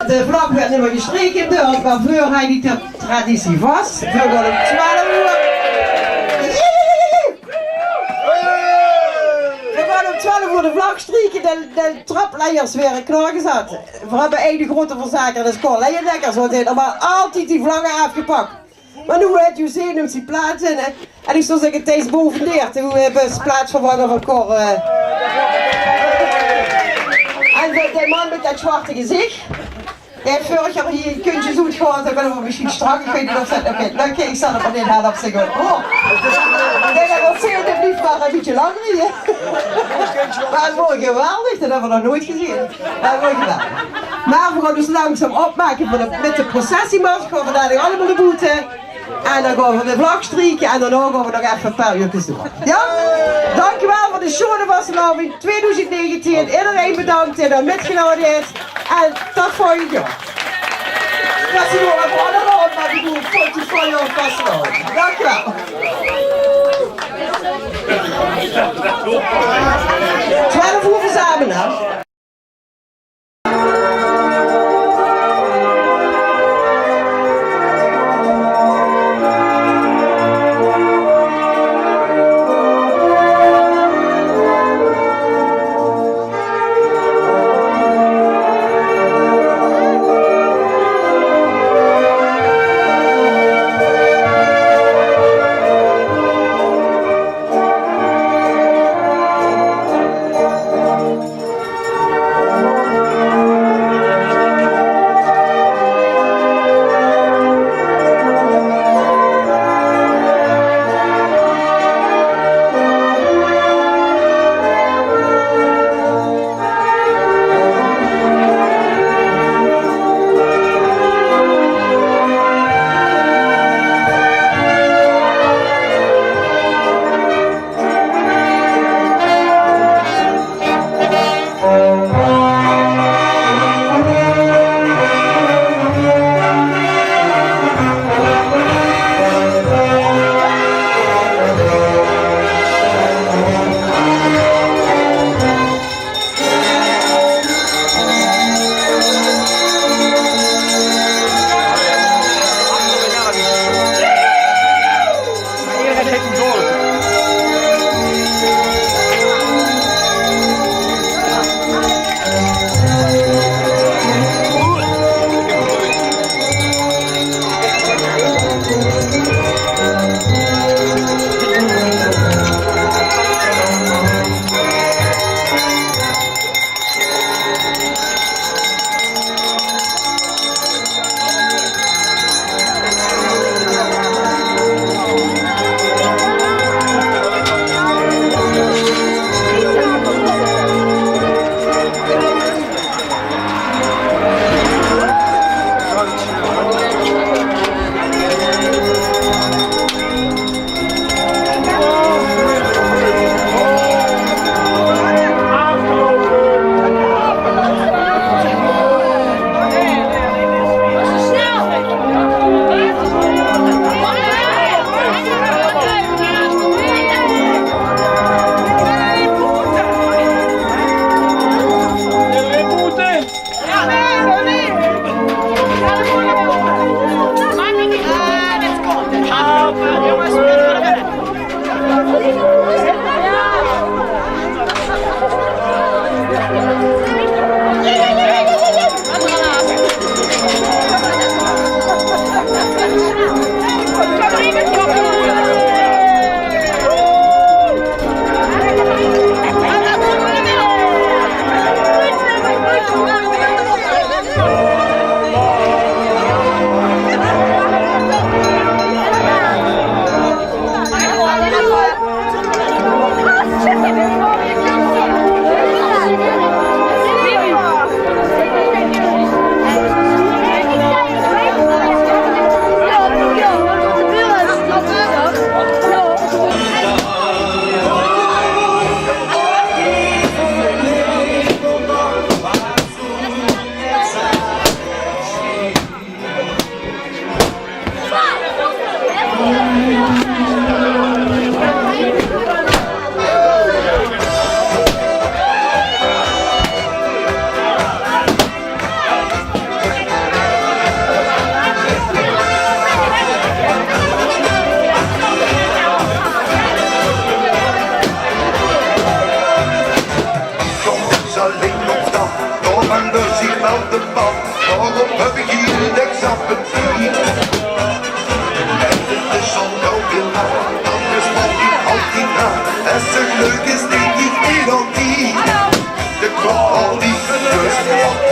de vlag werd niet meer gestreken, maar veur hij die traditie vast. Veur gaat om 12 uur. We gaan om 12 uur de vlag streken, de trapleiers weer klaargezet. We hebben één grote verzaker, dat is Cor Leijendekker, zo heet, maar altijd die vlaggen afgepakt. Maar nu weet je zien, neemt die plaats in. En ik zou zeggen, Thijs bovendeert. We hebben plaatsvervanger van Cor. En de man met dat zwarte gezicht. Die heeft vorig jaar hier een kuntje zoet gehad. Dan ben ik misschien strak. Ik weet niet of dat nog niet. Nou, kijk, ik zal er van in halen op zich. Oh. Nee, dat was zeer de lief, maar een beetje langer hier. Maar het wordt geweldig, dat hebben we nog nooit gezien. Dat wordt geweldig. Maar we gaan dus langzaam opmaken met de processiemars. Gaan we daar allemaal de boete. En dan gaan we de vlag strieken en daarna gaan we nog even een paar uurtjes doen. Ja? Dankjewel voor de show, dat was in 2019. Iedereen bedankt die er metgenomen heeft. En tot volgend jaar. Dat is nog een andere maar die doen een potje van jou vasthouden. Dankjewel. 12 uur verzamelen. aan de bal. Waarom heb ik hier een examen? En het is al gauw heel lang, anders valt niet altijd na. En zo leuk is denk ik meer dan die. De klopt al niet, dus